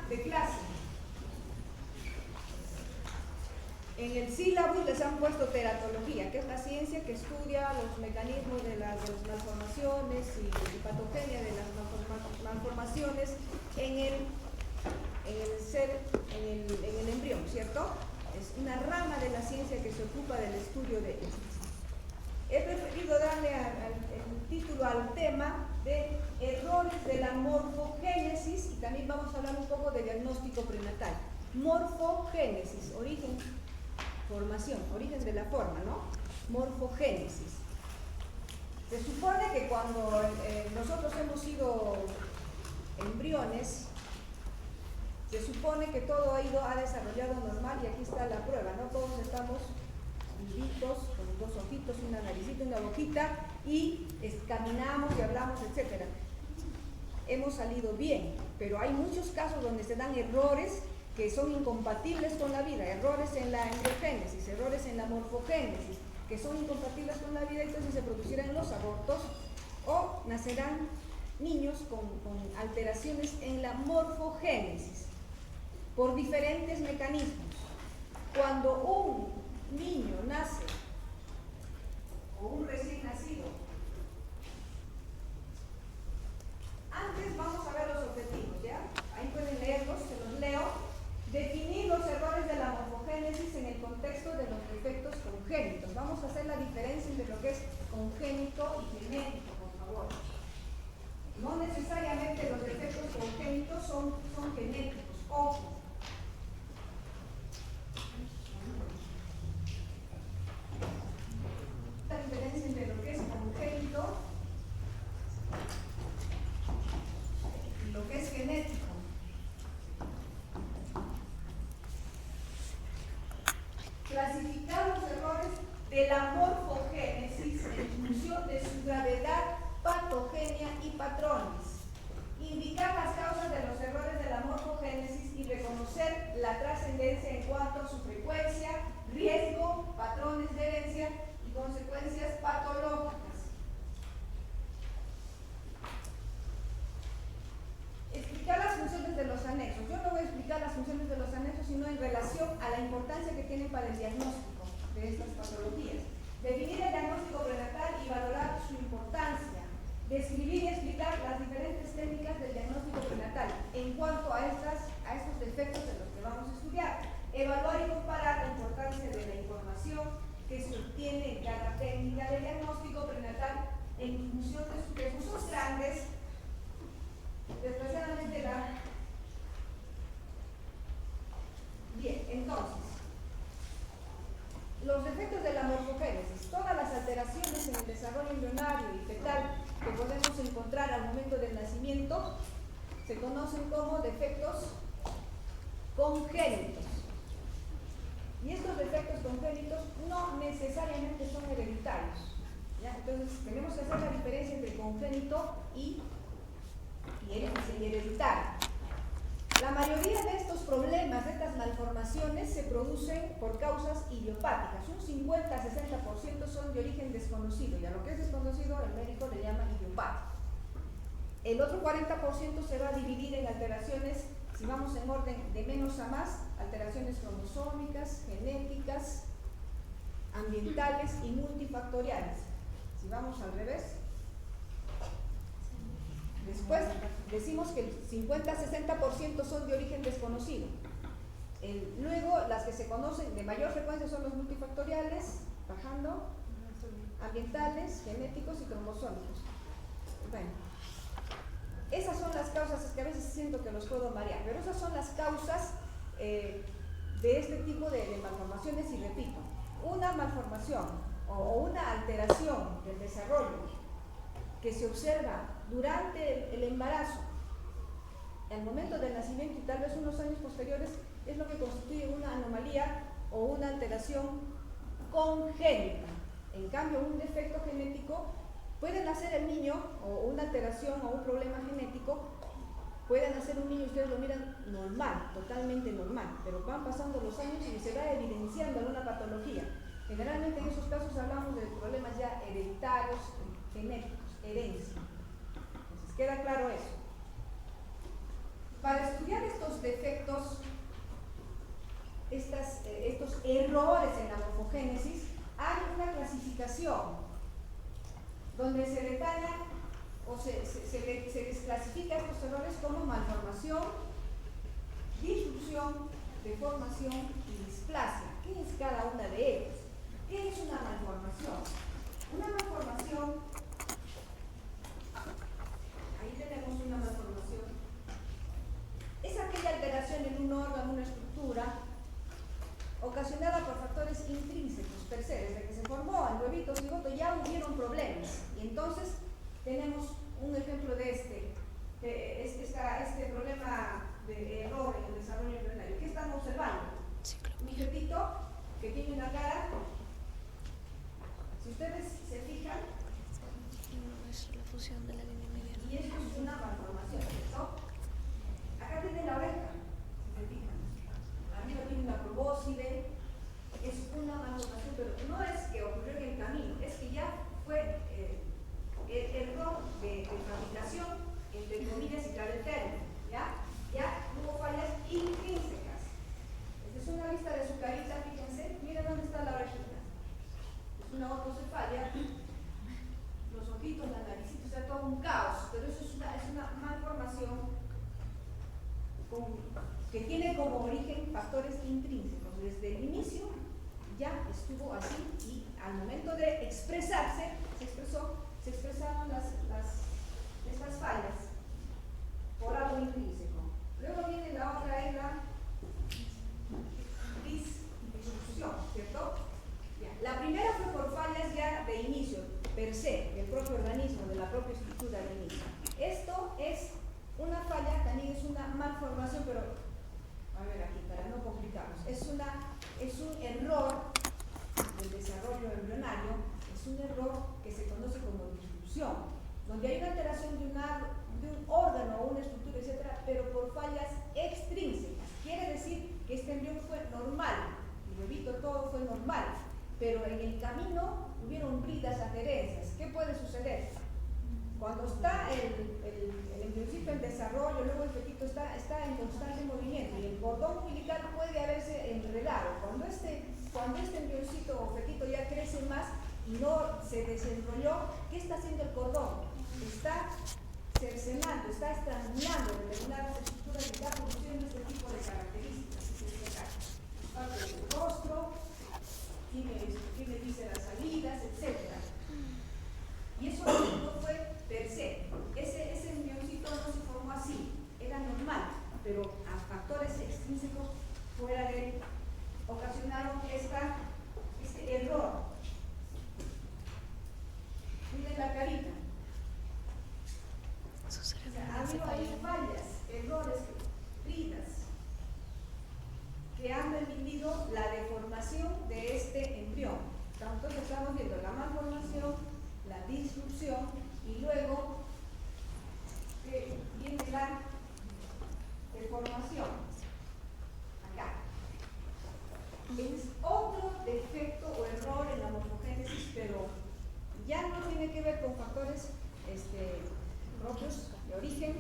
de clase. En el sílabus les han puesto teratología, que es la ciencia que estudia los mecanismos de las malformaciones y patogenia de las malformaciones en el embrión, ¿cierto? Es una rama de la ciencia que se ocupa del estudio de ellos. He preferido darle el título al tema de errores de la morfogénesis y también vamos a hablar un poco de diagnóstico prenatal. Morfogénesis, origen, formación, origen de la forma, ¿no? Morfogénesis. Se supone que cuando nosotros hemos sido embriones, se supone que todo ha desarrollado normal y aquí está la prueba, ¿no? Todos estamos vivitos, con dos ojitos, una naricita, una boquita y caminamos y hablamos, etc. Hemos salido bien, pero hay muchos casos donde se dan errores que son incompatibles con la vida, errores en la embriogénesis, errores en la morfogénesis, que son incompatibles con la vida, entonces se producirán los abortos o nacerán niños con alteraciones en la morfogénesis por diferentes mecanismos. Cuando un niño nace o un recién nacido, antes vamos a ver los objetivos, ¿ya? Ahí pueden leerlos, se los leo. Definir los errores de la morfogénesis en el contexto de los defectos congénitos. Vamos a hacer la diferencia entre lo que es congénito y genético, por favor. No necesariamente los defectos congénitos son genéticos. Ojo. La diferencia entre lo que es congénito y lo que es genético. Clasificar los errores de la morfogénesis en función de su gravedad, patogenia y patrones. Indicar las causas de los errores de la morfogénesis y reconocer la trascendencia en cuanto a su frecuencia, riesgo, patrones de herencia y consecuencias patológicas. Explicar las funciones de los anexos. Yo no voy a explicar las funciones de los anexos, sino en relación a la importancia que tienen para el diagnóstico de estas patologías. Definir el diagnóstico prenatal y valorar su importancia. Describir y explicar las diferentes técnicas del diagnóstico prenatal en cuanto a estos defectos de los que vamos a estudiar. Evaluar y comparar la importancia de la información que se obtiene en cada técnica de diagnóstico prenatal en función de sus recursos grandes. Desgraciadamente Bien, entonces, los defectos de la morfogénesis, todas las alteraciones en el desarrollo embrionario y fetal que podemos encontrar al momento del nacimiento se conocen como defectos congénitos. Y estos defectos congénitos no necesariamente son hereditarios, ¿ya? Entonces tenemos que hacer la diferencia entre congénito y hereditario. La mayoría de estos problemas, de estas malformaciones, se producen por causas idiopáticas. Un 50-60% son de origen desconocido, y a lo que es desconocido el médico le llama idiopático. El otro 40% se va a dividir en alteraciones, si vamos en orden de menos a más, alteraciones cromosómicas, genéticas, ambientales y multifactoriales. Si vamos al revés, después decimos que el 50-60% son de origen desconocido. Luego las que se conocen de mayor frecuencia son los multifactoriales, bajando, ambientales, genéticos y cromosómicos. Bueno, esas son las causas, es que a veces siento que los puedo marear, pero esas son las causas de este tipo de malformaciones. Y repito, una malformación o una alteración del desarrollo que se observa durante el embarazo, al momento del nacimiento y tal vez unos años posteriores, es lo que constituye una anomalía o una alteración congénita. En cambio, un defecto genético puede nacer el niño, o una alteración o un problema genético, puede nacer un niño y ustedes lo miran normal, totalmente normal, pero van pasando los años y se va evidenciando alguna patología. Generalmente en esos casos hablamos de problemas ya hereditarios, genéticos, herencia. Entonces, ¿queda claro eso? para estudiar estos defectos, estos errores en la morfogénesis, hay una clasificación donde se detalla o se desclasifica estos errores como malformación, disrupción, deformación y displasia. ¿Qué es cada una de ellas? ¿Qué es una malformación? Una malformación, ahí tenemos una malformación, es aquella alteración en un órgano, una estructura, ocasionada por factores intrínsecos, per se. Desde que se formó el huevito cigoto ya hubieron problemas. Y entonces tenemos un ejemplo de este problema de error en el desarrollo embrionario. ¿Qué estamos observando? Un fetito que tiene una cara. Si ustedes se fijan, la fusión de la línea mediana. y esto es una malformación, ¿cierto? Acá tiene la oreja, si se fijan. Arriba tiene una probóscide. Es una malformación, pero no es que ocurrió en el camino, es que ya fue el error de fabricación, entre comillas, y claro el término. Ya hubo fallas intrínsecas. Esta es una vista de su carita, fíjense, miren dónde está la orejita. Es una ortocefalia, los ojitos, la naricita, está todo un caos, pero eso es una malformación que tiene como origen factores intrínsecos. Desde el inicio ya estuvo así y al momento de expresarse, se expresaron estas fallas por algo intrínseco. Luego viene la otra, es la disrupción, ¿cierto? Ya. La primera fue por fallas ya de inicio, per se, del propio organismo, de la propia estructura de inicio. Esto es una falla, también es una malformación, pero a ver aquí, para no complicarnos, es un error del desarrollo embrionario, es un error que se conoce como disrupción, donde hay una alteración de un órgano o una estructura, etcétera, pero por fallas extrínsecas. Quiere decir que este embrión fue normal, el huevito todo fue normal, pero en el camino hubieron bridas, adherencias. ¿Qué puede suceder? Cuando está el embrioncito en desarrollo, luego el fetito está en constante movimiento y el cordón umbilical puede haberse enredado. Cuando este embrioncito o fetito ya crece más y no se desenrolló, ¿qué está haciendo el cordón? Está cercenando, está estrangulando determinadas estructuras que están produciendo este tipo de características. Parte del rostro, tiene vísceras salidas, etc. Y eso no fue per se. Ese embrioncito no se formó así, era normal, pero a factores extrínsecos fuera de él ocasionaron este error. Miren la carita. Ha habido ahí fallas, errores, bridas, que han permitido la deformación de este embrión. Entonces estamos viendo la malformación, la disrupción y luego viene la deformación. Acá. Es otro defecto o error en la morfogénesis, pero ya no tiene que ver con factores propios de origen.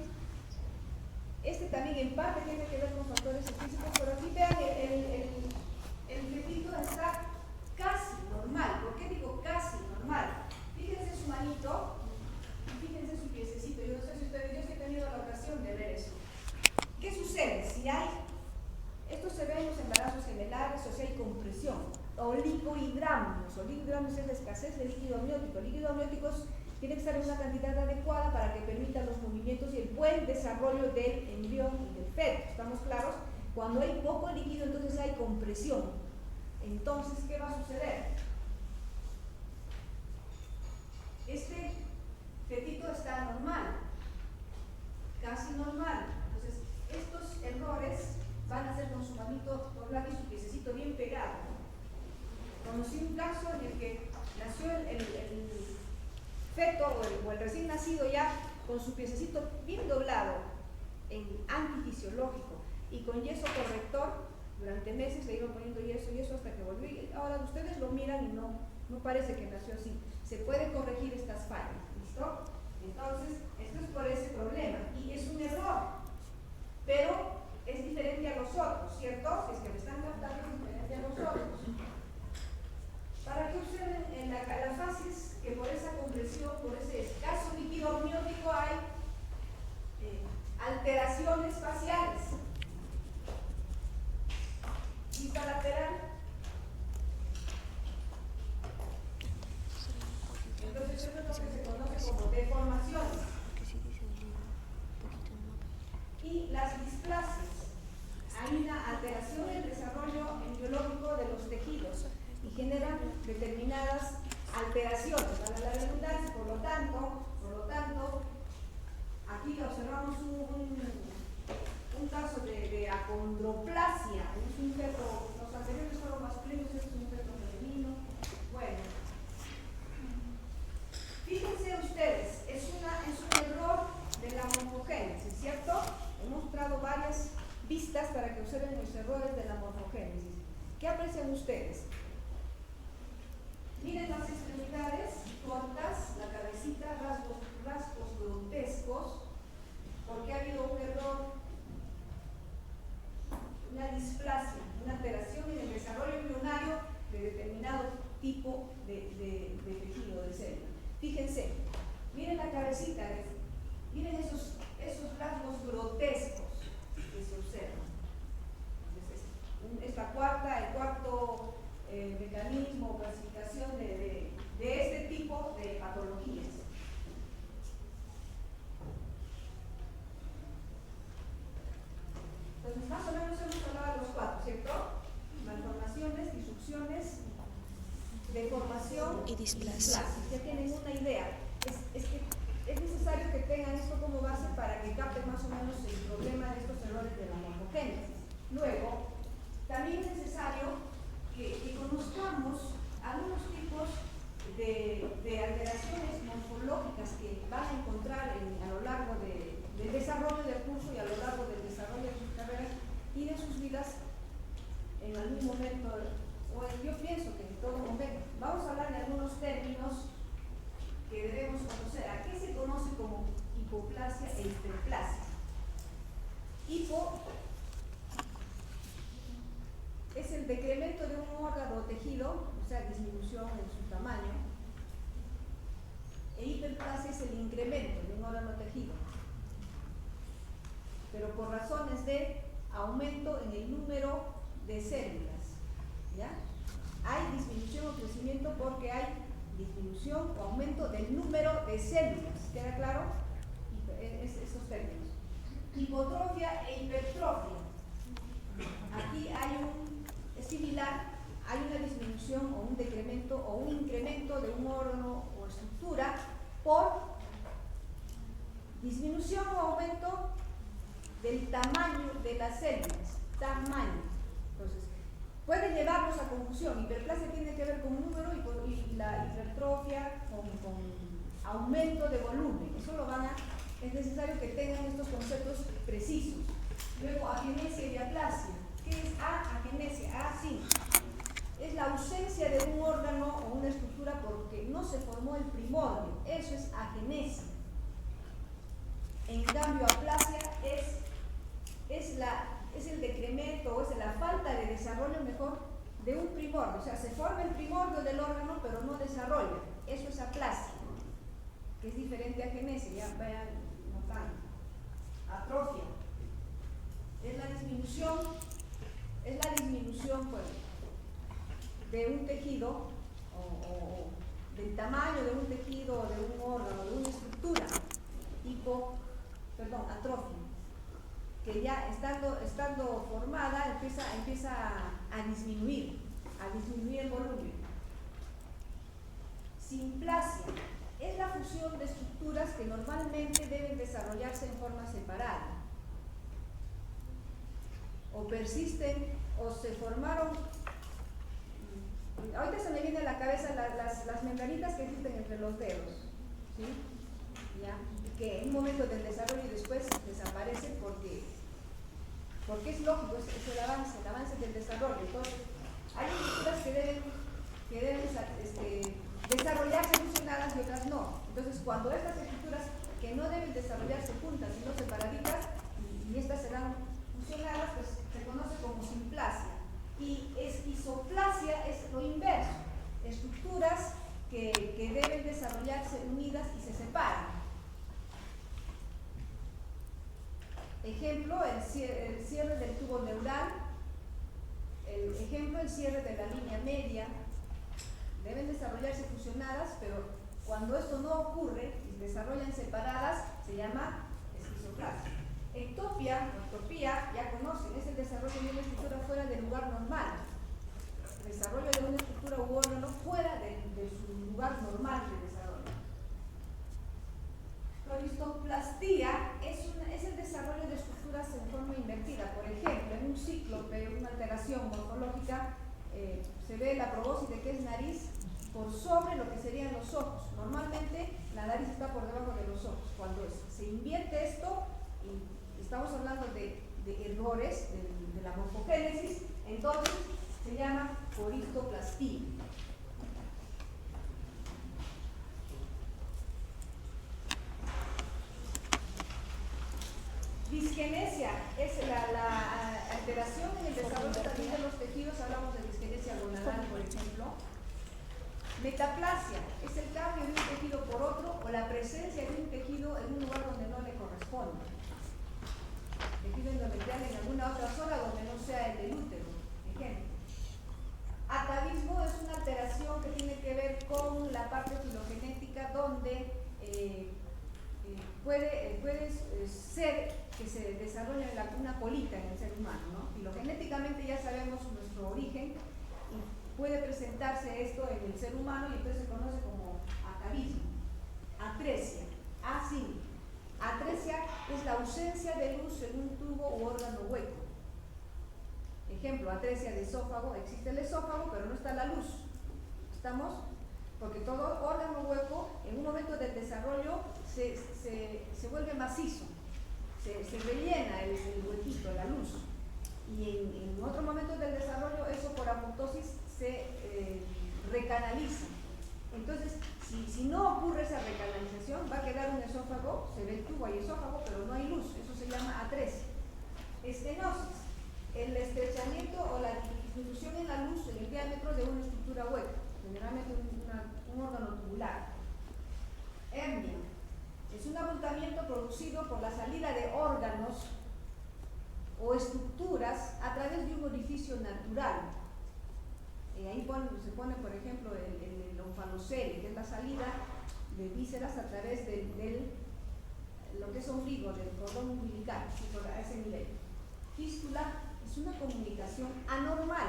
Este también en parte tiene que ver con factores físicos, pero aquí vean el fetito está casi normal. ¿Por qué digo casi normal? Fíjense su manito y fíjense su piececito. Yo no sé si ustedes, yo sí he tenido la ocasión de ver eso. ¿Qué sucede? Si hay, esto se ve en los embarazos gemelares, o sea, hay compresión. Oligohidrámidos. Oligohidrámidos es la escasez de líquido amniótico. Líquido amniótico tiene que estar en una cantidad adecuada para que permita los movimientos y el buen desarrollo del embrión y del feto. ¿Estamos claros? Cuando hay poco líquido, entonces hay compresión. Entonces, ¿qué va a suceder? Este fetito está normal, casi normal. Entonces, estos errores van a ser con su manito doblado y su piececito bien pegado. Conocí un caso en el que nació el feto o el recién nacido ya con su piececito bien doblado, en antifisiológico y con yeso corrector. Durante meses le iban poniendo yeso hasta que volvió. Y ahora ustedes lo miran y no parece que nació así. Se puede corregir estas fallas, ¿listo? Entonces, esto es por ese problema y es un error. Pero alteraciones faciales. Vista lateral. Entonces eso es lo que se conoce como deformaciones. Y las displasias. Hay una alteración en el desarrollo embriológico de los tejidos y generan determinadas alteraciones para la redundancia. Por lo tanto, aquí observamos un caso de acondroplasia, un feto, los anteriores fueron masculinos, este es un feto femenino. Bueno, fíjense ustedes, es un error de la morfogénesis, ¿cierto? He mostrado varias vistas para que observen los errores de la morfogénesis. ¿Qué aprecian ustedes? Miren las extremidades cortas, la cabecita, rasgos grotescos, porque ha habido un error, una displasia, una alteración en el desarrollo embrionario de determinado tipo de tejido, de célula. Fíjense, miren la cabecita, miren esos rasgos grotescos que se observan. Entonces, el cuarto mecanismo o clasificación de este tipo de patologías. Entonces, más o menos hemos hablado de los cuatro, ¿cierto? Malformaciones, disrupciones, deformación y displasia. Ya tienen una idea. Es necesario que tengan esto como base para que capten más o menos el problema de estos errores de la morfogénesis. Luego, también es necesario que conozcamos algunos tipos de alteraciones morfológicas que van a encontrar a lo largo del desarrollo del curso y a lo largo del desarrollo de sus carreras y de sus vidas en algún momento, yo pienso que en todo momento. Vamos a hablar de algunos términos que debemos conocer. ¿A qué se conoce como hipoplasia e hiperplasia? Hipo es el decremento de un órgano o tejido, o sea, disminución en su tamaño, e hiperplasia es el incremento de un órgano o tejido, pero por razones de aumento en el número de células, ¿ya? Hay disminución o crecimiento porque hay disminución o aumento del número de células. ¿Queda claro? Estos términos. Hipotrofia e hipertrofia. Aquí es similar, hay una disminución o un decremento o un incremento de un órgano o estructura por disminución o aumento del tamaño de las células. Tamaño. Entonces, puede llevarnos a confusión. Hiperplasia tiene que ver con número y la hipertrofia con aumento de volumen. Eso es necesario que tengan estos conceptos precisos. Luego, agenesia y diaplasia. ¿Qué es agenesia? Sí. Es la ausencia de un órgano o una estructura porque no se formó el primordio. Eso es agenesia. En cambio, aplasia es el decremento o es la falta de desarrollo mejor de un primordio. O sea, se forma el primordio del órgano pero no desarrolla. Eso es aplasia, que es diferente a agenesia. Ya vayan notando. Atrofia es la disminución pues, de un tejido o del tamaño de un tejido, de un órgano, de una estructura. Atrofia, que ya estando formada empieza a disminuir el volumen. Simplasia es la fusión de estructuras que normalmente deben desarrollarse en forma separada, o persisten o se formaron. Ahorita se me viene a la cabeza las membranitas que existen entre los dedos, ¿sí? ¿Ya? Que en un momento del desarrollo y después desaparecen porque es lógico, es el avance del desarrollo. Entonces, hay estructuras que deben desarrollarse fusionadas y otras no. Entonces, cuando estas estructuras que no deben desarrollarse juntas, sino separaditas, y estas serán fusionadas, pues se conoce como simplasia. Y isomplasia es lo inverso, estructuras que deben desarrollarse unidas y se separan. Ejemplo, el cierre del tubo neural. Ejemplo, el cierre de la línea media. Deben desarrollarse fusionadas, pero cuando esto no ocurre y se desarrollan separadas, se llama esquizoplasia. Ectopia o ectopía, ya conocen, es el desarrollo de una estructura fuera del lugar normal. El desarrollo de una estructura u órgano fuera de su lugar normal de desarrollo. Coristoplastía es el desarrollo de estructuras en forma invertida. Por ejemplo, en un cíclope, una alteración morfológica, se ve la probóscide, que es nariz, por sobre lo que serían los ojos. Normalmente la nariz está por debajo de los ojos. Cuando se invierte esto, y estamos hablando de errores de la morfogénesis, entonces se llama coristoplastía. Disgenesia es la alteración en el desarrollo también de los tejidos. Hablamos de disgenesia gonadal, por ejemplo. Metaplasia es el cambio de un tejido por otro o la presencia de un tejido en un lugar donde no le corresponde. Tejido endometrial en alguna otra zona donde no sea el del útero. Ejemplo. Atavismo es una alteración que tiene que ver con la parte filogenética donde puede ser que se desarrolle una colita en el ser humano, ¿no? Filogenéticamente ya sabemos nuestro origen y puede presentarse esto en el ser humano y entonces se conoce como atavismo. Atresia, así. Atresia es la ausencia de luz en un tubo u órgano hueco. Ejemplo, atresia de esófago, existe el esófago pero no está la luz. ¿Estamos? Porque todo órgano hueco en un momento del desarrollo se vuelve macizo, se rellena el huequito, la luz. Y en otro momento del desarrollo eso por apoptosis se recanaliza. Entonces, si no ocurre esa recanalización, va a quedar un esófago, se ve el tubo, hay esófago, pero no hay luz. Eso se llama atresia. Estenosis, el estrechamiento o la disminución en la luz en el diámetro de una estructura hueca, generalmente un órgano tubular. Hernia, es un abultamiento producido por la salida de órganos o estructuras a través de un orificio natural. Ahí se pone, por ejemplo, el onfalocele, que es la salida de vísceras a través de lo que es ombligo, del cordón umbilical, a ese nivel. Fístula es una comunicación anormal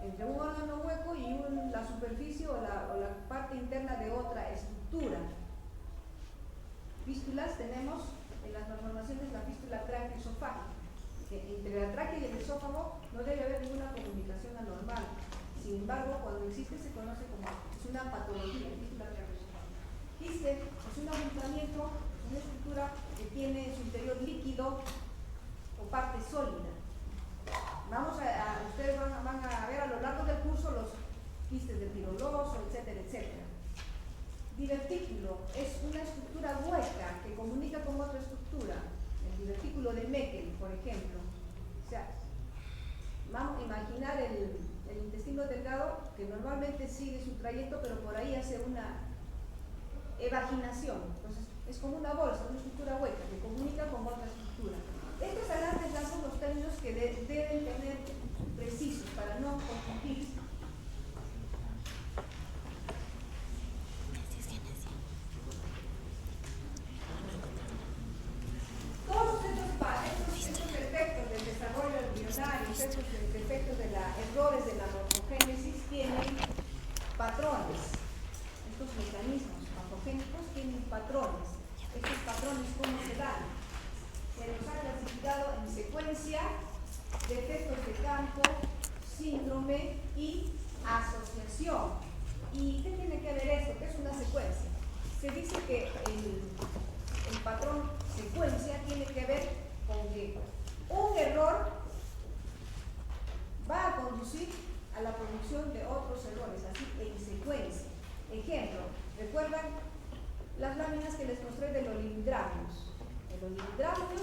entre un órgano hueco y la superficie o la parte interna de otra estructura. Fístulas tenemos en las malformaciones la fístula tráqueo-esofágica, que entre la tráquea y el esófago no debe haber ninguna comunicación anormal. Sin embargo, cuando existe se conoce como una patología, fístula tráqueo-esofágica. Quiste es un abultamiento, una estructura que tiene en su interior líquido o parte sólida. Ustedes van a ver a lo largo del curso los quistes del tiroloso, etcétera, etcétera. Divertículo es una estructura hueca que comunica con otra estructura. El divertículo de Meckel, por ejemplo. O sea, vamos a imaginar el intestino delgado que normalmente sigue su trayecto, pero por ahí hace una evaginación. Entonces, es como una bolsa, una estructura hueca que comunica con otra estructura. Estos a grandes rasgos son los términos que deben tener precisos para no confundirse. Todos estos efectos del desarrollo embrionario, estos efectos de errores de la morfogénesis tienen patrones. Estos mecanismos morfogénicos tienen patrones. Estos patrones, ¿cómo se dan? Se los ha clasificado en secuencia, defectos de campo, síndrome y asociación. ¿Y qué tiene que ver esto? ¿Qué es una secuencia? Se dice que el patrón secuencia tiene que ver con que un error va a conducir a la producción de otros errores, así en secuencia. Ejemplo, ¿recuerdan las láminas que les mostré del oligodramios? El oligodramios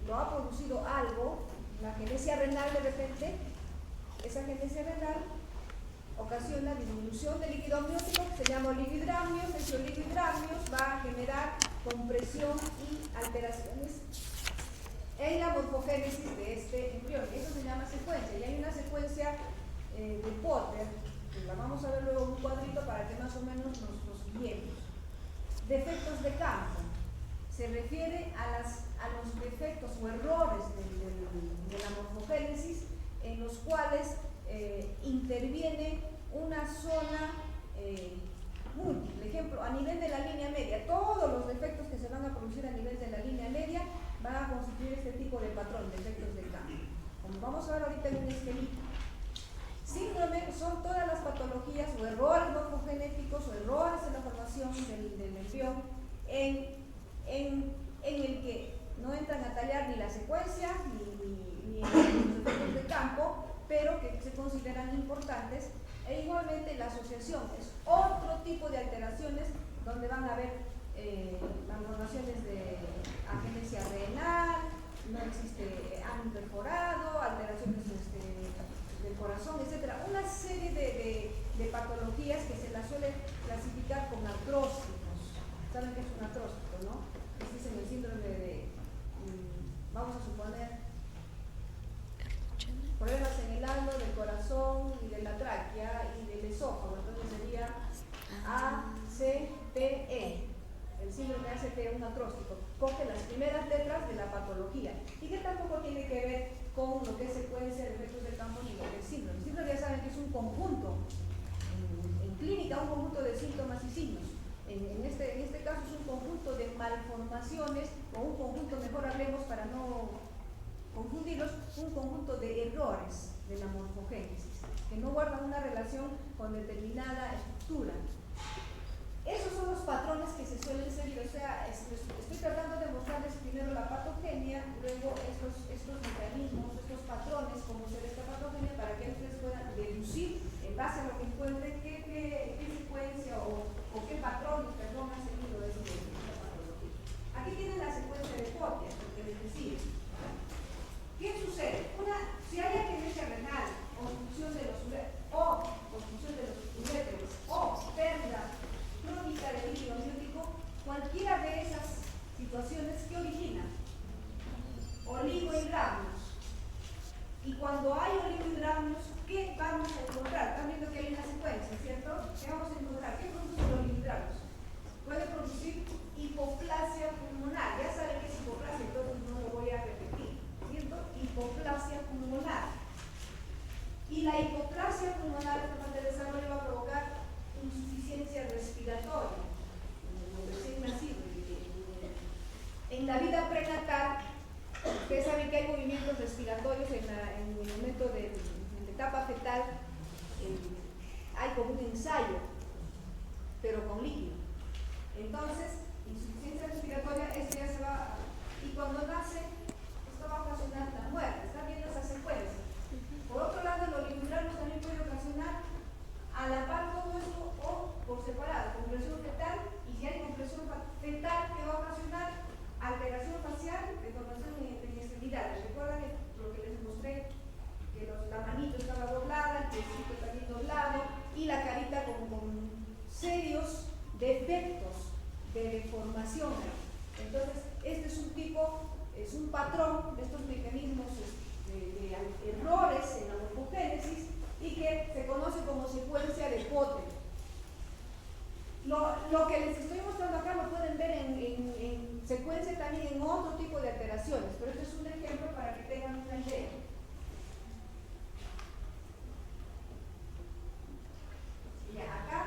lo ha producido algo, una genesia renal de repente. Esa genesia renal ocasiona disminución del líquido amniótico, que se llama oligodramios. Ese oligodramios va a generar compresión y alteraciones en la morfogénesis de este embrión. Eso se llama secuencia, y hay una secuencia de Potter, que la vamos a ver luego en un cuadrito para que más o menos nos guiemos. Defectos de campo. Se refiere a los defectos o errores de la morfogénesis en los cuales interviene una zona múltiple. Ejemplo, a nivel de la línea media, todos los defectos que se van a producir a nivel de la línea media van a constituir este tipo de patrón, defectos de campo. Como vamos a ver ahorita en un esquelito. Síndrome son todas las patologías o errores morfogenéticos o errores en la formación del embrión en el que no entran a tallar ni la secuencia ni los defectos de campo, pero que se consideran importantes, e igualmente la asociación es otro tipo de alteraciones donde van a haber malformaciones de agenesia renal, no existe ano perforado, alteraciones del corazón, etcétera. Una serie de patologías que se las suele clasificar como artrósticos. ¿Saben qué es un artróstico, no? Es en el síndrome de, vamos a suponer, problemas en el ano, del corazón y de la tráquea y del esófago. Entonces sería ACTE. El síndrome ACTE, un artróstico, coge las primeras letras de la patología y que tampoco tiene que ver con lo que se puede ser efectos de campo ni lo que es síndrome. El síndrome ya saben que es un conjunto, en clínica, un conjunto de síntomas y signos. En este caso es un conjunto de malformaciones, o un conjunto, mejor hablemos para no confundirlos, un conjunto de errores de la morfogénesis, que no guardan una relación con determinada estructura. Esos son los patrones que se suelen seguir, o sea, estoy tratando de mostrarles primero la patogenia, luego estos mecanismos, estos patrones, cómo se ve esta patogenia, para que ustedes puedan deducir, en base a lo que encuentren, qué secuencia o qué patrones, perdón, ha seguido esta patología. Aquí tienen la secuencia de Potter, que les decía. ¿Qué sucede? Si hay agenesia renal, obstrucción de los uréteres, o pérdida crónica de líquido amniótico, cualquiera de esas situaciones que originan oligohidramios. Y cuando hay oligohidramios, ¿qué vamos a encontrar? Están viendo que hay una secuencia, ¿cierto? ¿Qué vamos a encontrar? ¿Qué producen los oligohidramios? Puede producir hipoplasia pulmonar. Ya saben que es hipoplasia, entonces no lo voy a repetir, ¿cierto? Hipoplasia pulmonar. Y la hipoplasia pulmonar, esta parte de desarrollo, va a provocar insuficiencia respiratoria en el recién nacido. En la vida prenatal, ustedes saben que hay movimientos respiratorios en el momento de la etapa fetal, hay como un ensayo, pero con líquido. Entonces, insuficiencia respiratoria, esto ya se va, y cuando nace, esto va a ocasionar la muerte. ¿Están viendo esa secuencia? Por otro lado, el oligohidramios también puede ocasionar a la par todo eso o por separado, compresión fetal, y si hay compresión fetal, que va a ocasionar alteración facial, deformación en extremidades. Recuerdan lo que les mostré, que la manito estaba doblada, el piecito también doblado, y la carita con serios defectos de deformación. Entonces, este es un patrón de estos mecanismos de errores en la morfogénesis y que se conoce como secuencia de Potter. Lo que les estoy mostrando acá lo pueden ver en secuencia también en otro tipo de alteraciones, pero este es un ejemplo para que tengan una idea. Ya, acá,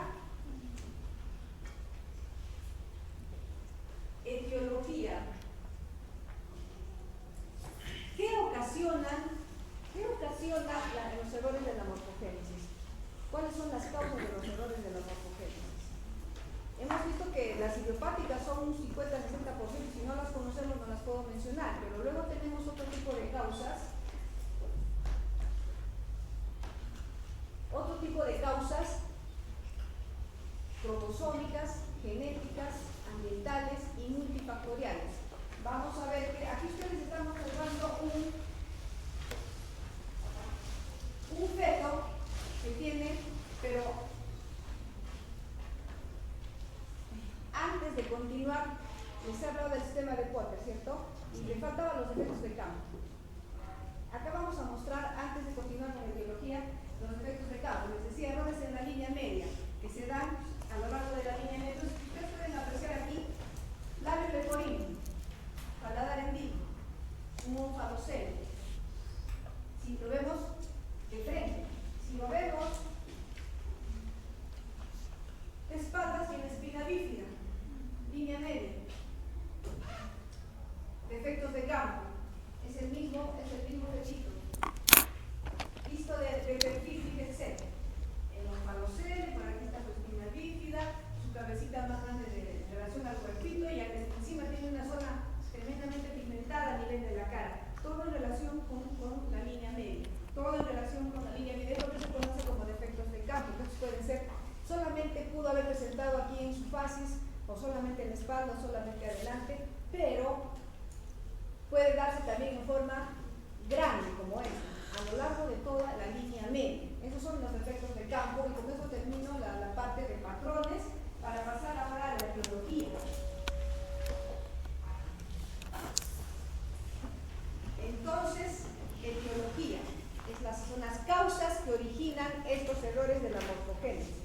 etiología. ¿Qué ocasiona los errores de la morfogénesis? ¿Cuáles son las causas de los errores de la morfogénesis? Hemos visto que las idiopáticas son un 50-60%, y si no las conocemos no las puedo mencionar, pero luego tenemos otro tipo de causas. Cromosómicas, genéticas, ambientales y multifactoriales. Vamos a ver que aquí ustedes están observando un feto que tiene, pero antes de continuar, les he hablado del sistema de Potter, ¿cierto? Y le faltaban los efectos de campo. Acá vamos a mostrar, antes de continuar con la biología, los efectos de campo. Les decía, errores en la línea media, que se dan a lo largo de la línea media. Entonces, ustedes pueden apreciar aquí labio leporino, paladar en vivo, un onfalocele. Si lo vemos de frente, si lo vemos de espaldas, tiene espina bífida, línea media. Defectos de campo, es el mismo fechito. Visto de perfil, fíjense, el onfalocele, por aquí está su espina bífida, su cabecita más grande en relación al cuerpito, y encima tiene una zona tremendamente pigmentada a nivel de la cara. Todo en relación con la línea media. Todo en relación con la línea media, es lo que se conoce como defectos de campo. Entonces pueden ser, solamente pudo haber presentado aquí en su facies, o solamente en la espalda, o solamente adelante, pero puede darse también en forma grande, como esta, a lo largo de toda la línea media. Esos son los efectos de campo, y con eso termino la parte de patrones, para pasar ahora a la etiología. Entonces, etiología son las causas que originan estos errores de la morfogénesis.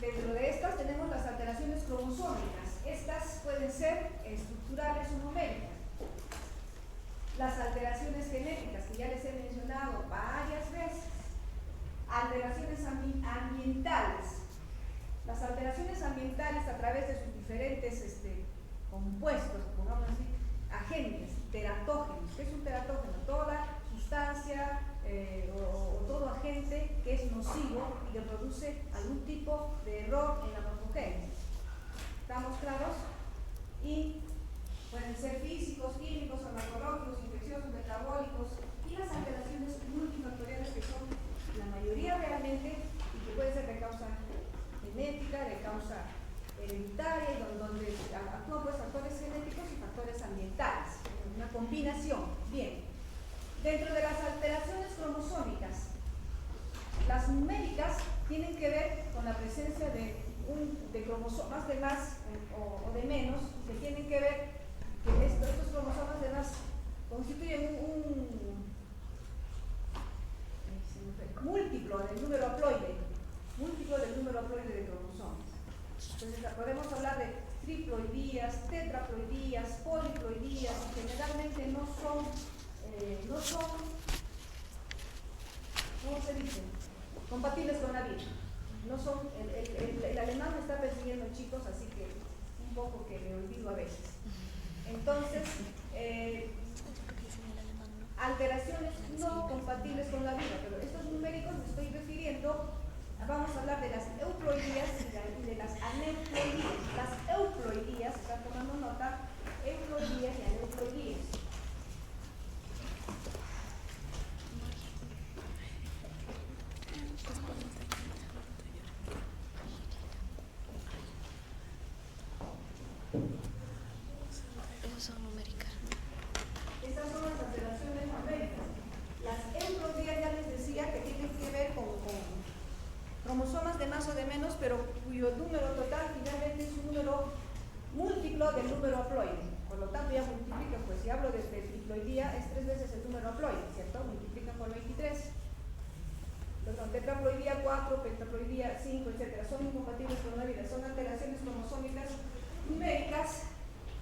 Dentro de estas tenemos las alteraciones cromosómicas. Estas pueden ser estructurales o numéricas. Las alteraciones genéticas, que ya les he mencionado varias veces. Alteraciones ambientales. Las alteraciones ambientales a través de sus diferentes compuestos, pongamos así, agentes, teratógenos. ¿Qué es un teratógeno? Toda sustancia o todo agente que es nocivo y que produce algún tipo de error en la morfogénesis. ¿Estamos claros? Y pueden ser físicos, químicos, farmacológicos, infecciosos, metabólicos, y las alteraciones multifactoriales, que son la mayoría realmente, y que pueden ser de causa genética, de causa hereditaria, y donde actúan pues factores genéticos y factores ambientales, una combinación. Bien, dentro de las alteraciones cromosómicas, las numéricas tienen que ver con la presencia de cromosomas de más o de menos, que tienen que ver que estos cromosomas de más constituyen un múltiplo del número haploide, de cromosomas. Entonces podemos hablar de triploidías, tetraploidías, poliploidías, y generalmente no son, ¿cómo se dice?, compatibles con la vida. No son, el alemán me está persiguiendo, chicos, así que un poco que me olvido a veces. Entonces, alteraciones no compatibles con la vida, pero estos numéricos me estoy refiriendo, vamos a hablar de las euploidías y de las aneuploidías. Las euploidías, están tomando nota, euploidías y aneuploidías. Son numéricas. Estas son las alteraciones numéricas. Las euploidías ya les decía que tienen que ver con cromosomas de más o de menos, pero cuyo número total finalmente es un número múltiplo del número haploide. Por lo tanto, ya multiplica, pues si hablo de triploidía, es 3 veces el número haploide, ¿cierto? Multiplica por 23. Perdón, tetraploidía 4, pentaploidía 5, etc. Son incompatibles con la vida. Son alteraciones cromosómicas numéricas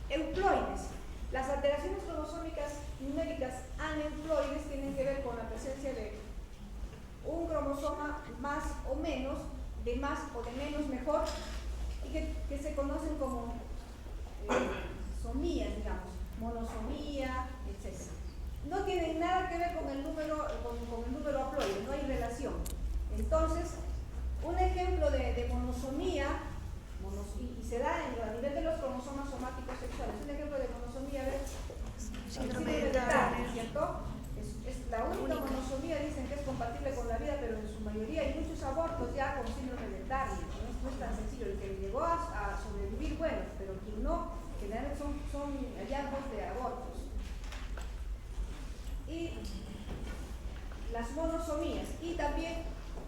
euploides. Las alteraciones cromosómicas numéricas aneuploides tienen que ver con la presencia de un cromosoma más o menos, de más o de menos mejor, y que se conocen como somías, digamos, monosomía, etc. No tienen nada que ver con el número haploide, no hay relación. Entonces, un ejemplo de monosomía, y se da a nivel de los cromosomas somáticos sexuales. Un ejemplo de monosomía, a ver, síndrome de Down, ¿cierto? Es la única monosomía, dicen que es compatible con la vida, pero en su mayoría hay muchos abortos ya con síndrome de Down. No es tan sencillo. El que llegó a sobrevivir, bueno, pero quien no, generalmente son hallazgos de abortos. Y las monosomías, y también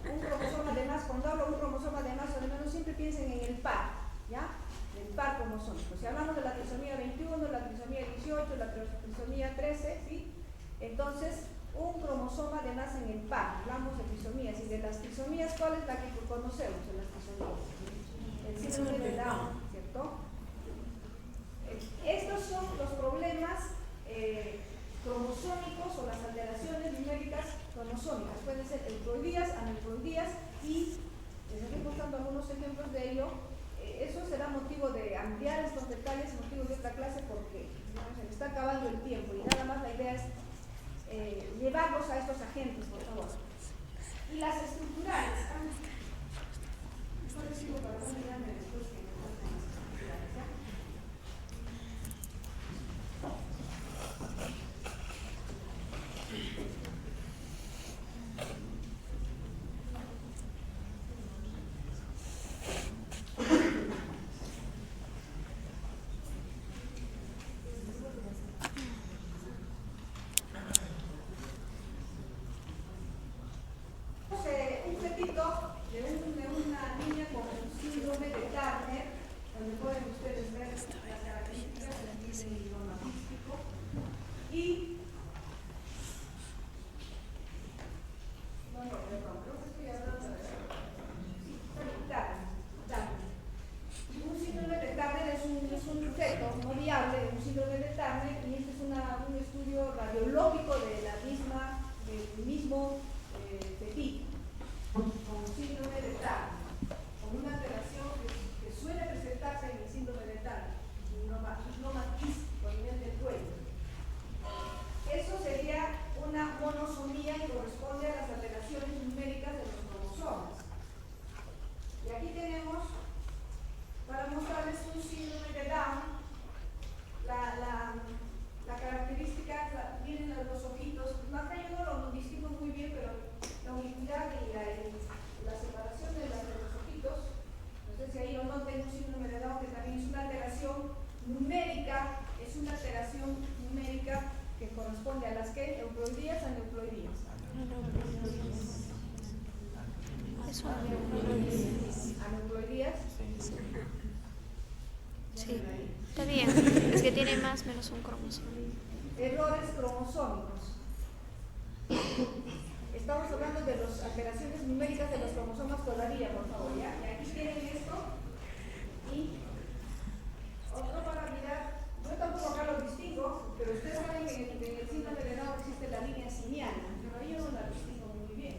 un cromosoma de más. Cuando hablo de un cromosoma de más o de menos, siempre piensen en el par, ¿ya? del par cromosómico. Si hablamos de la trisomía 21, la trisomía 18, la trisomía 13, ¿sí? Entonces, un cromosoma de nace en el par, hablamos de trisomías, y de las trisomías, ¿cuál es la que conocemos de las trisomías? El síndrome de Down, ¿cierto? Estos son los problemas cromosómicos o las alteraciones numéricas cromosómicas. Pueden ser euploidías, aneuploidías, y les estoy mostrando algunos ejemplos de ello. Eso será motivo de ampliar estos detalles, motivo de otra clase, porque se me está acabando el tiempo y nada más la idea es llevarlos a estos agentes, por favor. Y las estructurales. Mejor les digo para no olvidarme después que me faltan las estructurales, ¿ya? Un fetito de una niña con síndrome de Turner, donde pueden ustedes ver las características del cromatístico y perdón, creo que estoy hablando de Turner. Un síndrome de Turner es un feto no viable de un síndrome de Turner, y este es un estudio radiológico del mismo fetito con síndrome de Turner, con una alteración que suele presentarse en el síndrome de Turner, hipnomatístico a nivel del cuello. Eso sería una monosomía y corresponde a las alteraciones numéricas de los cromosomas. Y aquí tenemos, para mostrarles un síndrome de Down, la característica, vienen los ojitos, acá yo no lo distingo muy bien, pero la unicidad y la separación de los ojitos, no sé si ahí lo noten, un síndrome de Down que también es una alteración numérica, que corresponde a las que euploidías, aneuploidías. Aneuploidías. Sí, está bien. Es que tiene más menos un cromosoma. Errores cromosómicos. Estamos hablando de las alteraciones numéricas de los cromosomas todavía, por favor, ¿ya? Y aquí tienen esto. Y otro para mirar, yo tampoco acá lo distingo, pero ustedes saben que en el síndrome de Down existe la línea simiana, pero ahí yo no la distingo muy bien.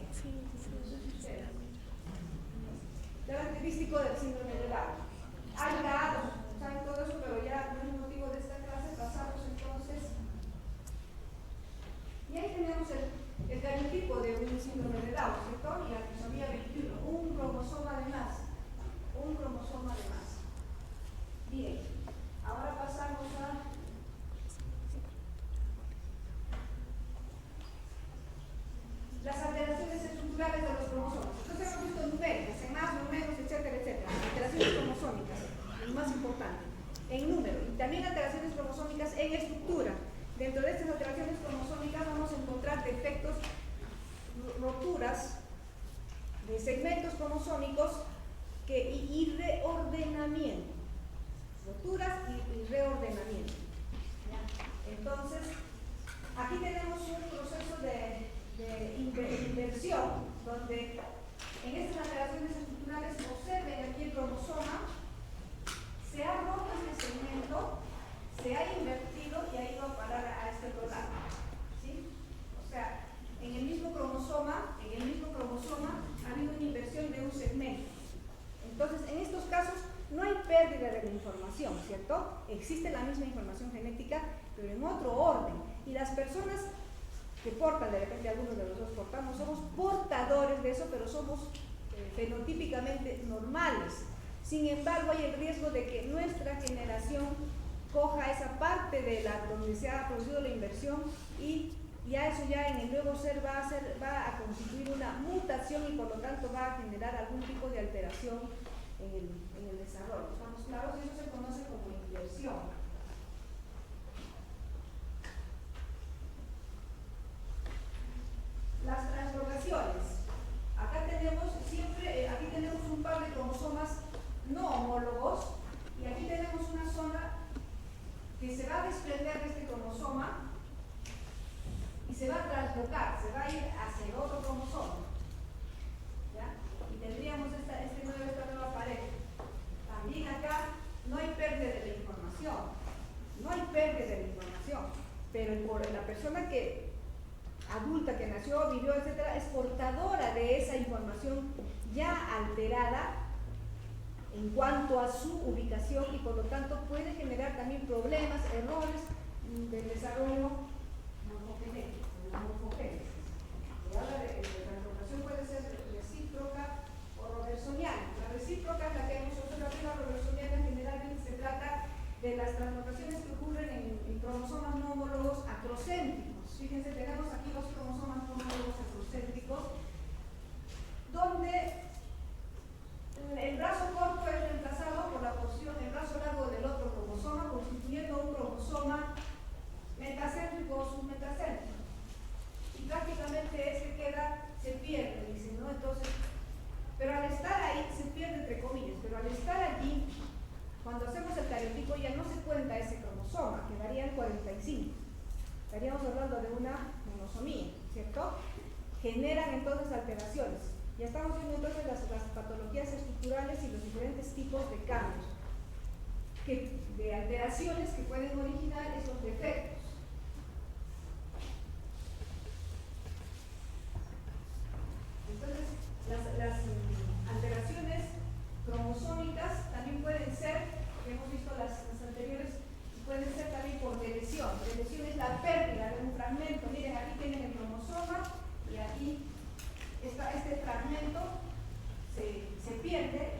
Característico del síndrome de Down. Hay datos, saben todo eso, pero ya no es motivo de esta clase. Pasamos entonces. Y ahí tenemos el genotipo de un síndrome de Down, ¿cierto? Y la trisomía 21, un cromosoma de más. Un cromosoma de más. Bien, ahora pasamos a las alteraciones estructurales de los cromosomas. Entonces hemos visto numéricas, en más, en menos, etcétera, etcétera. Alteraciones cromosómicas, lo más importante, en número, y también alteraciones cromosómicas en estructura. Dentro de estas alteraciones cromosómicas vamos a encontrar defectos, roturas de segmentos cromosómicos y reordenamiento. Roturas y reordenamiento. ¿Ya? Entonces, aquí tenemos un proceso de inversión, donde en estas alteraciones estructurales observen aquí el cromosoma, se ha roto este segmento, se ha invertido y ha ido a parar a este otro lado, ¿sí? O sea, en el mismo cromosoma ha habido una inversión de un segmento. Entonces, en estos casos no hay pérdida de la información, ¿cierto? Existe la misma información genética, pero en otro orden. Y las personas que portan, de repente algunos de los dos portamos, somos portadores de eso, pero somos fenotípicamente normales. Sin embargo, hay el riesgo de que nuestra generación coja esa parte de donde se ha producido la inversión, y ya eso ya en el nuevo ser va a constituir una mutación, y por lo tanto va a generar algún tipo de alteración en el desarrollo. ¿Estamos claros? Eso se conoce como inversión. Las translocaciones. Acá tenemos un par de cromosomas no homólogos, y aquí tenemos que se va a desprender de este cromosoma y se va a traslocar, se va a ir hacia el otro cromosoma, ¿ya? Y tendríamos esta nueva pareja. También acá no hay pérdida de la información, no hay pérdida de la información, pero la persona que adulta que nació, vivió, etcétera, es portadora de esa información ya alterada en cuanto a su ubicación y por lo tanto puede generar también problemas, errores del desarrollo morfogenético, de la morfogénesis. La transformación puede ser recíproca o robertsoniana. La recíproca es la que hemos observado, la robertsoniana generalmente se trata de las translocaciones que ocurren en cromosomas no homólogos acrocéntricos. Fíjense, tenemos aquí dos cromosomas no homólogos acrocéntricos, donde el brazo corto es reemplazado por la porción, el brazo largo del otro cromosoma, constituyendo un cromosoma metacéntrico o submetacéntrico. Y prácticamente se pierde, dicen, ¿no? Entonces, pero al estar ahí, se pierde entre comillas, pero al estar allí, cuando hacemos el cariotipo ya no se cuenta ese cromosoma, quedaría en 45. Estaríamos hablando de una monosomía, ¿cierto? Generan entonces alteraciones. Ya estamos viendo entonces las patologías estructurales y los diferentes tipos de cambios, de alteraciones que pueden originar esos defectos. Entonces, las alteraciones cromosómicas también pueden ser, que hemos visto las anteriores, pueden ser también por deleción. Deleción es la pérdida de un fragmento. Miren, aquí tienen el cromosoma y aquí este fragmento se pierde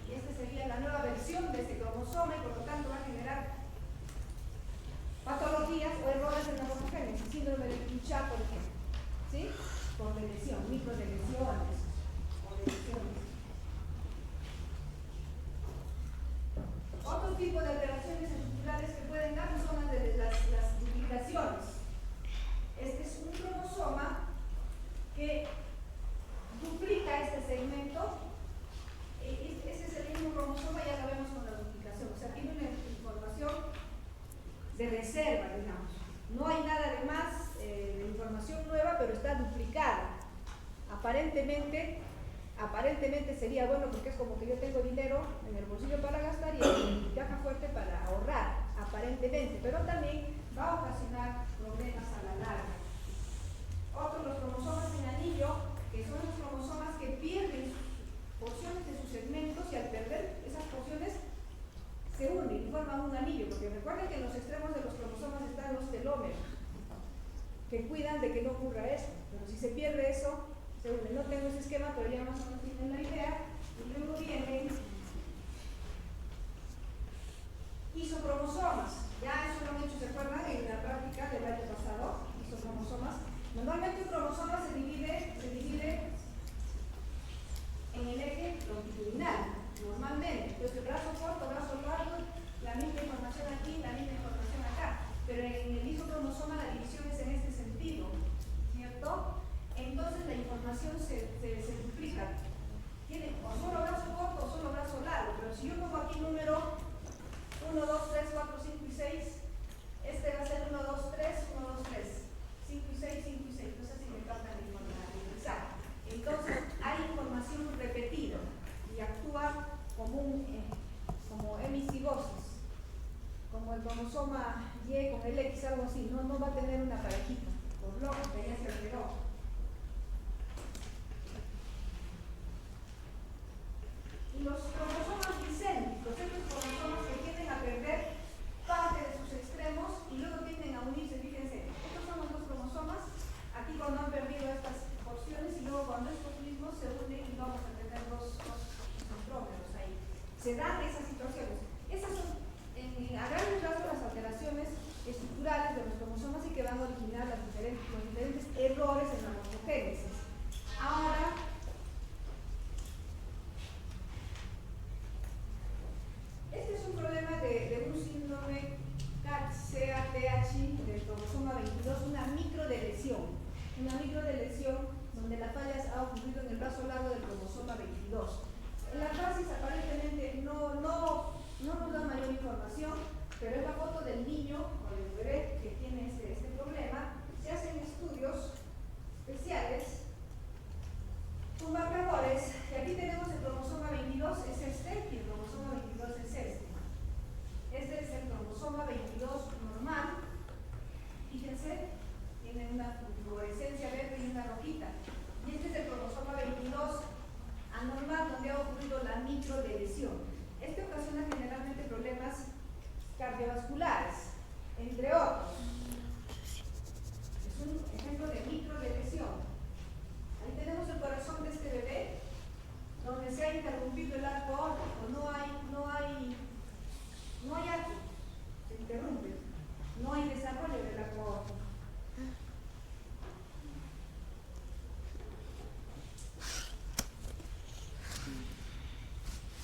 y esta sería la nueva versión de este cromosoma y por lo tanto va a generar patologías o errores en la morfogénesis, síndrome de Pichat, por ejemplo, ¿sí? Por deleción, microdeleciones o deleciones. Otro tipo de alteraciones estructurales que pueden dar son las duplicaciones. Este es un cromosoma que duplica este segmento. Ese es el mismo cromosoma, ya lo vemos con la duplicación. O sea, tiene una información de reserva, digamos. No hay nada de más de información nueva, pero está duplicada. Aparentemente sería bueno porque es como que yo tengo dinero en el bolsillo para gastar y en mi caja fuerte para ahorrar, aparentemente, pero también va a ocasionar problemas a la larga. Otros, los cromosomas en anillo, que son los cromosomas que pierden porciones de sus segmentos y al perder esas porciones se unen y forman un anillo, porque recuerden que en los extremos de los cromosomas están los telómeros, que cuidan de que no ocurra eso, pero si se pierde eso, se une. No tengo ese esquema, pero ya más o menos tienen la idea. Y luego vienen isocromosomas. Ya eso lo han hecho, ¿se acuerdan? En la práctica del año pasado, isocromosomas. Normalmente un cromosoma se divide en el eje longitudinal, normalmente. Entonces, brazo corto, brazo largo, la misma información aquí, la misma información acá. Pero en el isocromosoma la división es en este sentido, ¿cierto? Entonces la información se duplica. Tiene o solo brazo corto o solo brazo largo, pero si yo pongo aquí número 1, 2, 3, 4, 5 y 6, este va a ser 1, 2, 3, 1, 2, 3, 5 y 6, 5 y 6. No sé si me falta información. Entonces hay información repetida y actúa como hemicigosis, como el cromosoma Y con el X, algo así. No va a tener una parejita, por lo que ya se alteró. Y los cromosomas bicéntricos, estos cromosomas que tienden a perder parte de sus extremos y luego tienden a unirse. Fíjense, estos son los dos cromosomas, aquí cuando han perdido estas porciones y luego cuando estos mismos se unen y vamos a tener dos centrómeros ahí. Se dan esas situaciones. Esas son, a grandes rasgos, las alteraciones estructurales de los cromosomas y que van a originar los diferentes errores en la morfogénesis. Ahora, este es un problema de un síndrome CATH del cromosoma 22, una microdeleción donde la falla ha ocurrido en el brazo largo del cromosoma 22. En la praxis aparentemente no nos da mayor información, pero es la foto del niño o del bebé que tiene este problema. Se hacen estudios especiales con marcadores, y aquí tenemos el cromosoma 22, es este, y el cromosoma 22 es este. Este es el cromosoma 22 normal, fíjense, tiene una fluorescencia verde y una rojita. Y este es el cromosoma 22 anormal, donde ha ocurrido la microdeleción. Este ocasiona generalmente problemas cardiovasculares, entre otros. Es un ejemplo de microdeleción. Ahí tenemos el corazón de este bebé, donde se ha interrumpido el arco aórtico, no hay arco, se interrumpe, no hay desarrollo del arco aórtico.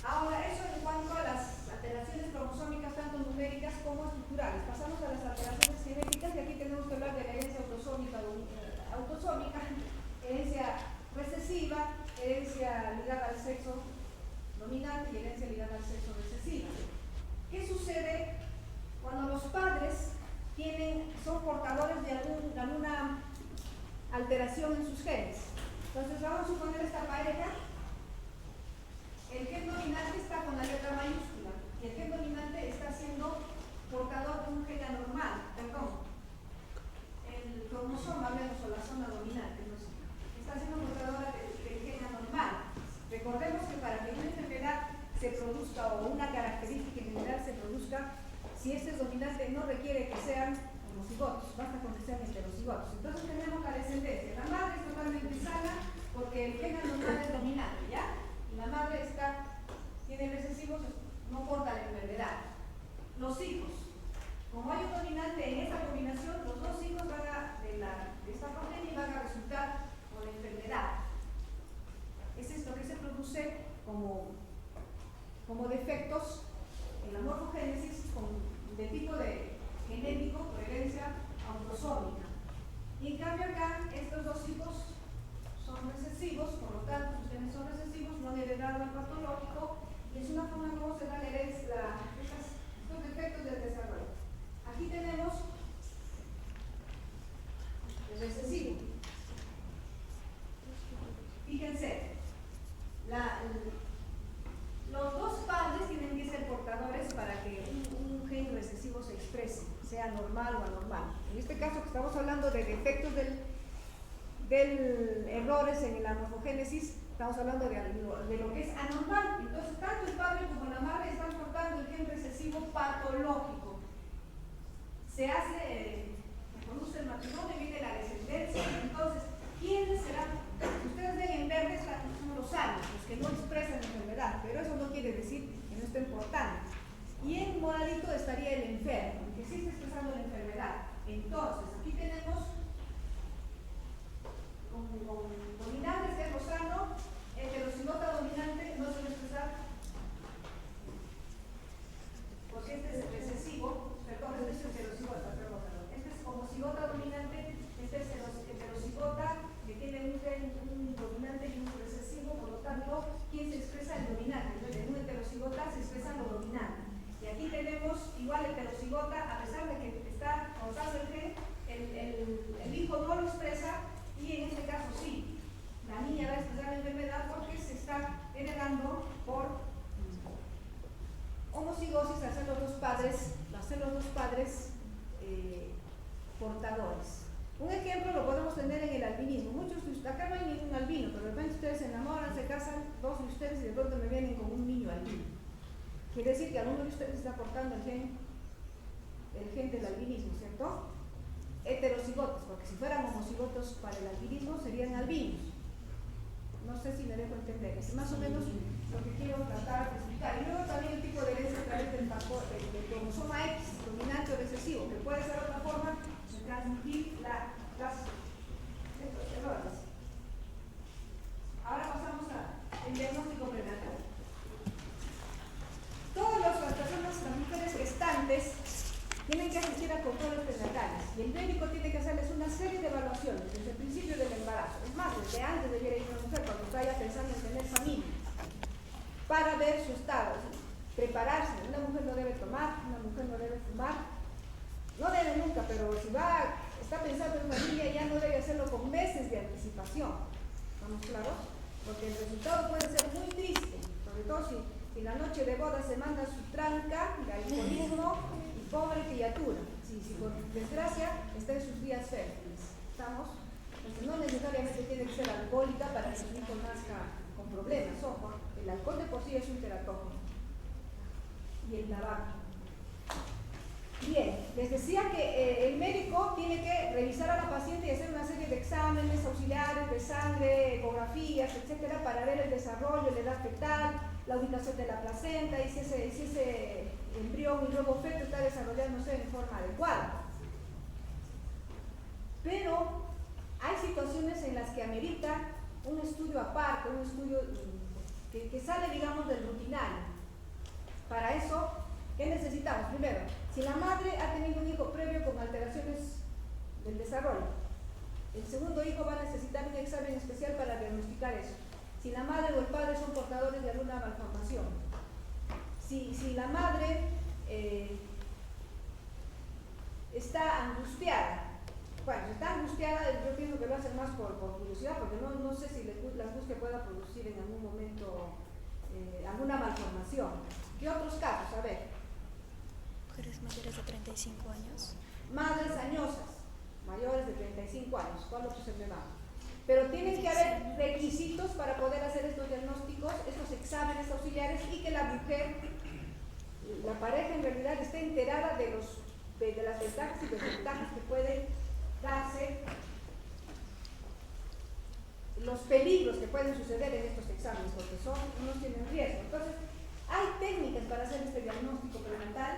Ahora, eso en cuanto a las alteraciones cromosómicas, tanto numéricas como estructurales. Pasamos a las alteraciones genéticas, y aquí tenemos que hablar de la herencia autosómica, herencia recesiva, herencia ligada al sexo dominante y herencia ligada al sexo recesiva. ¿Qué sucede cuando los padres son portadores de alguna alteración en sus genes? Entonces vamos a suponer esta pareja. El gen dominante está con la letra mayúscula y el gen dominante está siendo portador de un gen anormal, el cromosoma, hablemos, o la zona dominante, no sé, está siendo portadora del gen anormal. Recordemos que para que una enfermedad se produzca o una característica en general se produzca, si este es dominante no requiere que sean homocigotos, basta con que sean heterocigotos. Entonces tenemos la descendencia. La madre es totalmente sana porque el gen anormal es dominante, ¿ya? La madre tiene recesivos, no porta la enfermedad. Los hijos, como hay un dominante en esta combinación, los dos hijos de esta progenie van a resultar con la enfermedad. Es esto que se produce como defectos en la morfogénesis de tipo de genético por herencia autosómica. Y en cambio acá, estos dos hijos son recesivos, por lo tanto, sus genes son recesivos, no han heredado el patológico, y es una forma como se da la herencia, estos defectos del desarrollo. Aquí tenemos el recesivo. Fíjense, los dos padres tienen que ser portadores para que un gen recesivo se exprese, sea normal o anormal. En este caso que estamos hablando de defectos del errores en la morfogénesis, estamos hablando de lo que es anormal. Entonces, tanto el padre como la madre están portando el gen recesivo patológico. Se produce el matrimonio, viene la descendencia. Entonces, ¿quiénes serán? Ustedes ven en verde son los sanos, los que no expresan la enfermedad, pero eso no quiere decir que no estén portando. Y en moradito estaría el enfermo, el que sí está expresando la enfermedad. Entonces, aquí tenemos con dominante, este rosano, heterocigota dominante, no se va a expresar porque este es recesivo, perdón, este es heterocigota, perdón. Este es homocigota dominante, este es heterocigota que tiene un dominante y un recesivo, por lo tanto, ¿quién se expresa? El dominante. Entonces, en un heterocigota se expresa lo dominante. Y aquí tenemos igual heterocigota, a pesar de que está causando el gen, el hijo no lo expresa. Y en este caso sí, la niña va a expresar la enfermedad porque se está heredando por homocigosis, hacer los dos padres portadores. Un ejemplo lo podemos tener en el albinismo. Muchos de ustedes, acá no hay ningún albino, pero de repente ustedes se enamoran, se casan, dos de ustedes, y de pronto me vienen con un niño albino. Quiere decir que alguno de ustedes está portando el gen del albinismo, ¿cierto? Heterocigotos, porque si fueran homocigotos para el albinismo serían albinos. No sé si me dejo entender, es más o menos lo que quiero tratar de explicar. Y luego también el tipo de herencia a través del cromosoma X, dominante o recesivo, que puede ser otra forma de transmitir estos errores. Ahora pasamos al diagnóstico prenatal. Todas las personas, las mujeres gestantes, tienen que asistir a controles prenatales y el médico tiene que hacerles una serie de evaluaciones desde el principio del embarazo. Es más, desde antes de ir a una mujer cuando vaya pensando en tener familia, para ver su estado. prepararse. Una mujer no debe tomar, una mujer no debe fumar, no debe nunca, pero si está pensando en familia, ya no debe hacerlo con meses de anticipación. ¿Estamos claros? Porque el resultado puede ser muy triste, sobre todo si la noche de boda se manda su tranca de alcoholismo y pobre criatura. Si por desgracia está en sus días fértiles. ¿Estamos? Entonces no necesariamente tiene que ser alcohólica para que su hijo nazca con problemas. Ojo, el alcohol de por sí es un teratógeno. Y el tabaco. Bien, les decía que el médico tiene que revisar a la paciente y hacer una serie de exámenes auxiliares de sangre, ecografías, etcétera, para ver el desarrollo, la edad fetal, la ubicación de la placenta y si ese embrión y luego feto está desarrollándose en forma adecuada. Pero hay situaciones en las que amerita un estudio aparte, un estudio que sale, digamos, del rutinario. Para eso, ¿qué necesitamos? Primero, si la madre ha tenido un hijo previo con alteraciones del desarrollo, el segundo hijo va a necesitar un examen especial para diagnosticar eso. Si la madre o el padre son portadores de alguna malformación, si la madre está angustiada, bueno, si está angustiada, yo pienso que lo hacen más por curiosidad, porque no sé si la angustia pueda producir en algún momento alguna malformación. ¿Qué otros casos? A ver. Mujeres mayores de 35 años. Madres añosas, mayores de 35 años. ¿Cuál otro se me va? Pero tienen que haber requisitos para poder hacer estos diagnósticos, estos exámenes auxiliares y que la mujer, la pareja en realidad esté enterada de las ventajas y desventajas que pueden darse, los peligros que pueden suceder en estos exámenes, porque unos tienen riesgo. Entonces, hay técnicas para hacer este diagnóstico prenatal,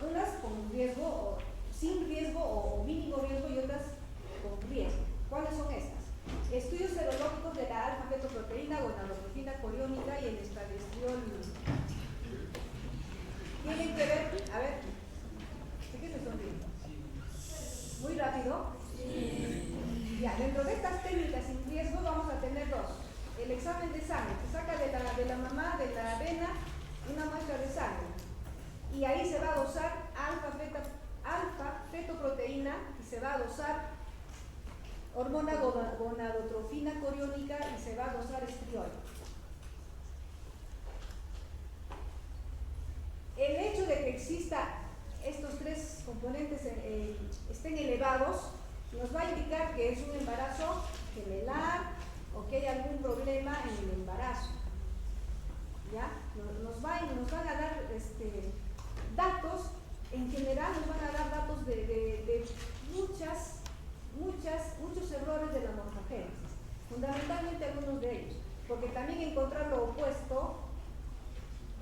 unas con riesgo, o sin riesgo o mínimo riesgo y otras con riesgo. ¿Cuáles son estas? Estudios serológicos de la alfa-fetoproteína, gonadotrofina coriónica y el estradiol. Tienen que ver, a ver, ¿de qué se sonríe? Muy rápido. Ya, dentro de estas técnicas sin riesgo vamos a tener dos. El examen de sangre, se saca de la mamá, de la vena, una muestra de sangre. Y ahí se va a dosar alfa-fetoproteína y se va a dosar hormona gonadotrofina coriónica y se va a dosar estriol. El hecho de que exista estos tres componentes estén elevados nos va a indicar que es un embarazo gemelar o que hay algún problema en el embarazo. ¿Ya? Nos van a dar datos, en general nos van a dar datos de muchos errores de la morfogénesis, fundamentalmente algunos de ellos, porque también encontrar lo opuesto,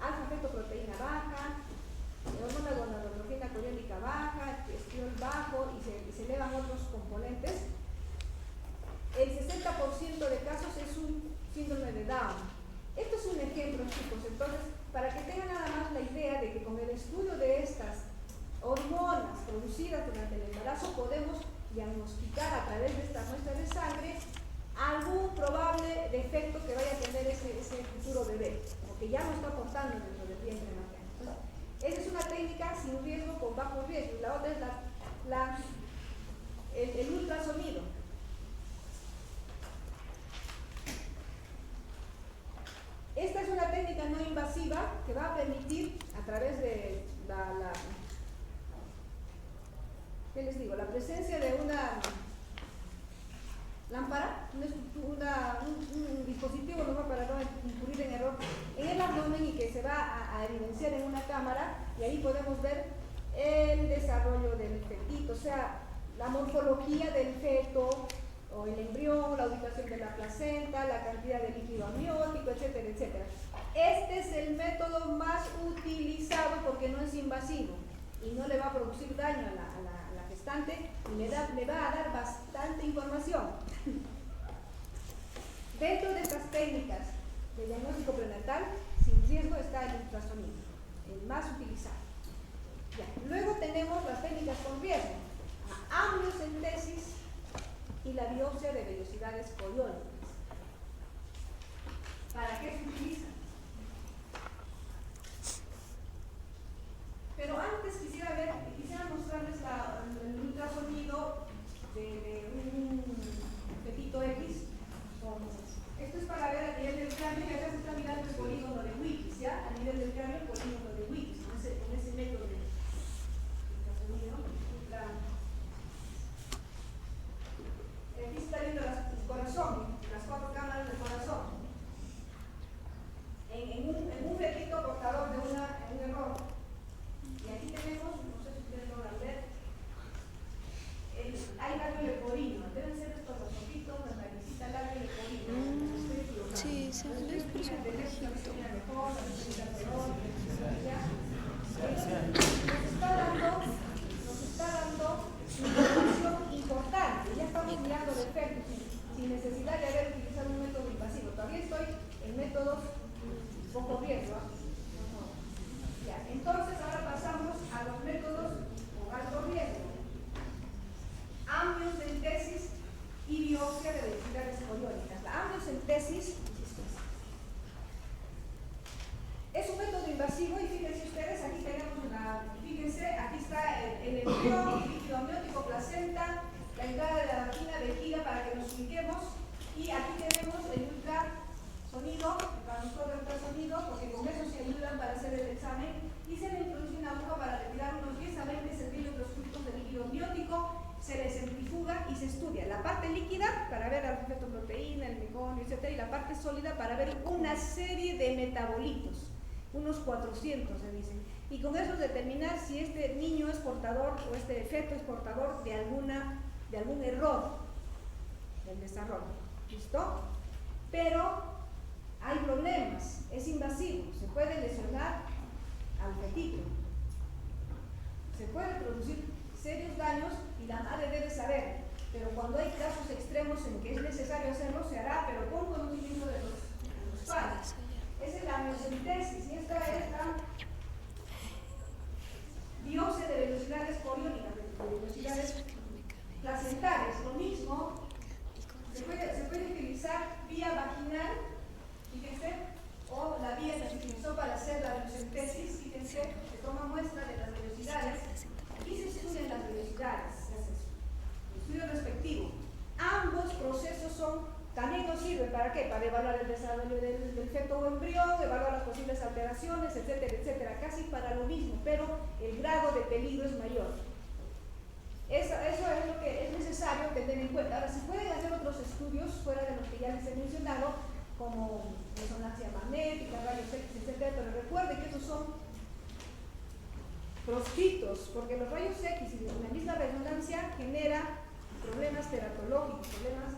alfa-fetoproteína baja, hormona gonadotrofina coriónica baja, estriol bajo y se elevan otros componentes. El 60% de casos es un síndrome de Down. Esto es un ejemplo, chicos, entonces, para que tengan nada más la idea de que con el estudio de estas hormonas producidas durante el embarazo podemos diagnosticar a través de esta muestra de sangre algún probable defecto que vaya a tener ese futuro bebé, o que ya no está aportando dentro del vientre materno. Entonces, esa es una técnica sin riesgo con bajo riesgo, y la otra es el ultrasonido. Esta es una técnica no invasiva que va a permitir, a través de ¿qué les digo? La presencia de una lámpara, un dispositivo para no incurrir en error en el abdomen y que se va a evidenciar en una cámara, y ahí podemos ver el desarrollo del fetito, o sea, la morfología del feto o el embrión, la ubicación de la placenta, la cantidad de líquido amniótico, etcétera, etcétera. Este es el método más utilizado porque no es invasivo y no le va a producir daño a la gestante y le va a dar bastante información. Dentro de estas técnicas de diagnóstico prenatal, sin riesgo está el ultrasonido, el más utilizado. Ya. Luego tenemos las técnicas con riesgo, la amniocentesis y la biopsia de vellosidades coriónicas. ¿Para qué se utilizan? nos está dando información importante. Ya estamos mirando de efectos sin necesidad de haber utilizado un método invasivo. Todavía estoy en métodos poco riesgo. Ya, entonces ahora pasamos a los métodos con alto riesgo. Amniocentesis y biopsia de velocidades coriónicas. La amniocentesis es un método invasivo y fíjense ustedes, aquí tenemos fíjense, aquí está el embrión, líquido amniótico, placenta, la entrada de la vagina, vejiga para que nos ubiquemos, y aquí tenemos el ultrasonido, para nosotros el ultrasonido, porque con eso se ayudan para hacer el examen, y se le introduce una aguja para retirar unos 10 a 20 centímetros cúbicos de líquido amniótico, se le centrifuga y se estudia la parte líquida para ver la fetoproteína, el meconio, etc., y la parte sólida para ver una serie de metabolitos. Unos 400 se dicen, y con eso determinar si este niño es portador o este feto es portador de algún error del desarrollo. ¿Listo? Pero hay problemas, es invasivo, se puede lesionar al fetito, se puede producir serios daños y la madre debe saber, pero cuando hay casos extremos en que es necesario hacerlo, se hará, pero con conocimiento de los padres. Esa es la amniocentesis y esta es la biopsia de velocidades coriónicas, de velocidades placentales. Lo mismo, se puede utilizar vía vaginal, fíjense, o la vía que se utilizó para hacer la amniocentesis, fíjense, se toma muestra de las velocidades y se estudian las velocidades, el estudio respectivo. Ambos procesos también nos sirven ¿para qué? Para evaluar el desarrollo del feto o embrión, evaluar las posibles alteraciones, etcétera, etcétera, casi para lo mismo, pero el grado de peligro es mayor. Eso es lo que es necesario tener en cuenta. Ahora, se pueden hacer otros estudios fuera de los que ya les he mencionado, como resonancia magnética, rayos X, etcétera, pero recuerden que esos son proscritos, porque los rayos X y la misma resonancia genera problemas teratológicos, problemas